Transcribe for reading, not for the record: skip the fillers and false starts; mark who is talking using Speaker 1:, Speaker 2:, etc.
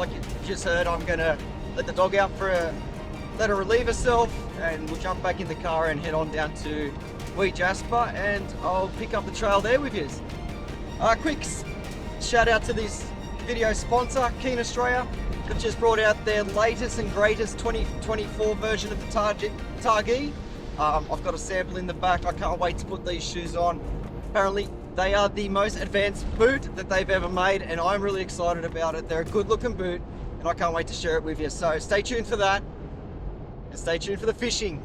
Speaker 1: Like you just heard, I'm gonna let the dog out let her relieve herself, and we'll jump back in the car and head on down to Jasper, and I'll pick up the trail there with you. Quick shout out to this video sponsor, Keen Australia. They've just brought out their latest and greatest 2024 version of the Targi. I've got a sample in the back. I can't wait to put these shoes on. Apparently they are the most advanced boot that they've ever made, and I'm really excited about it. They're a good looking boot, and I can't wait to share it with you. So stay tuned for that, and stay tuned for the fishing.